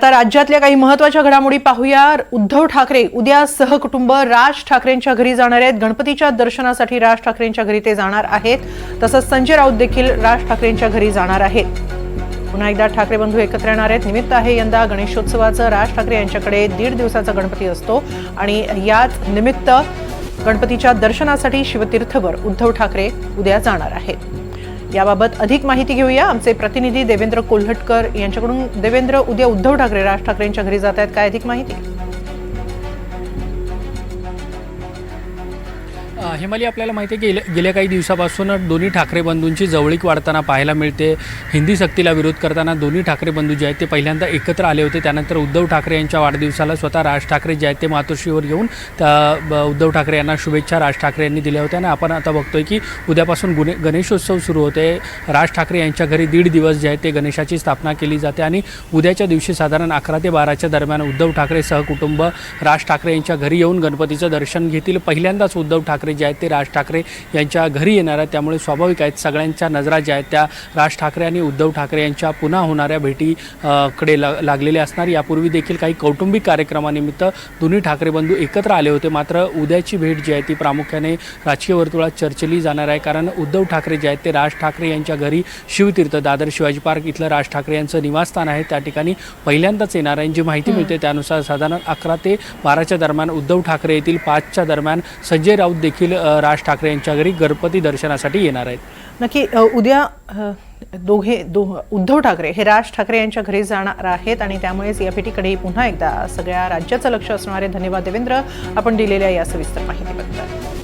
आता राज्यातल्या काही महत्त्वाच्या घडामोडी पाहूया। उद्धव ठाकरे उद्या सहकुटुंब राज ठाकरेंच्या घरी जाणार आहेत। गणपतीच्या दर्शनासाठी राज ठाकरेंच्या घरी ते जाणार आहेत। तसंच संजय राऊत देखील राज ठाकरेंच्या घरी जाणार आहेत। पुन्हा एकदा ठाकरे बंधू एकत्र येणार आहेत। निमित्त आहे यंदा गणेशोत्सवाचं। राज ठाकरे यांच्याकडे 1.5 दिवसाचा गणपती असतो आणि याच निमित्त गणपतीच्या दर्शनासाठी शिवतीर्थवर उद्धव ठाकरे उद्या जाणार आहेत। याबाबत अधिक माहिती घेऊया आमचे प्रतिनिधी देवेंद्र कोल्हटकर यांच्याकडून। देवेंद्र, उद्या उद्धव ठाकरे राज ठाकरेंच्या घरी जात आहेत, काय अधिक माहिती? हेमाली, आपल्याला माहिती आहे की गेल्या काही दिवसापासून दोन्ही ठाकरे बंधूंची जवळीक वाढताना पाहायला मिळते। हिंदी सक्तीला विरोध करताना दोन्ही ठाकरे बंधू जे आहेत ते पहिल्यांदा एकत्र आले होते। त्यानंतर उद्धव ठाकरे यांच्या वाढदिवसाला स्वतः राज ठाकरे जे आहेत ते मातोश्रीवर घेऊन उद्धव ठाकरे यांना शुभेच्छा राज ठाकरे यांनी दिल्या होत्या। आणि आपण आता बघतोय की उद्यापासून गणेशोत्सव सुरू होते। राज ठाकरे यांच्या घरी 1.5 दिवस जे आहेत ते गणेशाची स्थापना केली जाते आणि उद्याच्या दिवशी साधारण 11 ते 12च्या दरम्यान उद्धव ठाकरे सहकुटुंब राज ठाकरे यांच्या घरी येऊन गणपतीचं दर्शन घेतील। पहिल्यांदाच उद्धव ठाकरे जे आहेत ते राज ठाकरे यांच्या घरी येणार आहेत, त्यामुळे स्वाभाविक आहेत सगळ्यांच्या नजरा ज्या आहेत त्या राज ठाकरे आणि उद्धव ठाकरे यांच्या पुन्हा होणाऱ्या भेटी कडे लागलेल्या असणार। यापूर्वी देखील काही कौटुंबिक कार्यक्रमानिमित्त दोन्ही ठाकरे बंधू एकत्र आले होते। मात्र उद्याची भेट जी आहे ती प्रामुख्याने राजकीय वर्तुळात चर्चेली जाणार आहे, कारण उद्धव ठाकरे जे आहेत ते राज ठाकरे यांच्या घरी शिवतीर्थ दादर शिवाजी पार्क इथलं राज ठाकरे यांचं निवासस्थान आहे, त्या ठिकाणी पहिल्यांदाच येणार आहे। जी माहिती मिळते त्यानुसार साधारण 11 ते 12च्या दरम्यान उद्धव ठाकरे येथील 5च्या दरम्यान संजय राऊत देखील राज ठाकरे यांच्या घरी गणपती दर्शनासाठी येणार आहेत। नक्की उद्या उद्धव ठाकरे हे राज ठाकरे यांच्या घरी जाणार आहेत आणि त्यामुळेच या भेटीकडे पुन्हा एकदा सगळ्या राज्याचं लक्ष असणार आहे। धन्यवाद देवेंद्र, आपण दिलेल्या या सविस्तर माहितीबद्दल।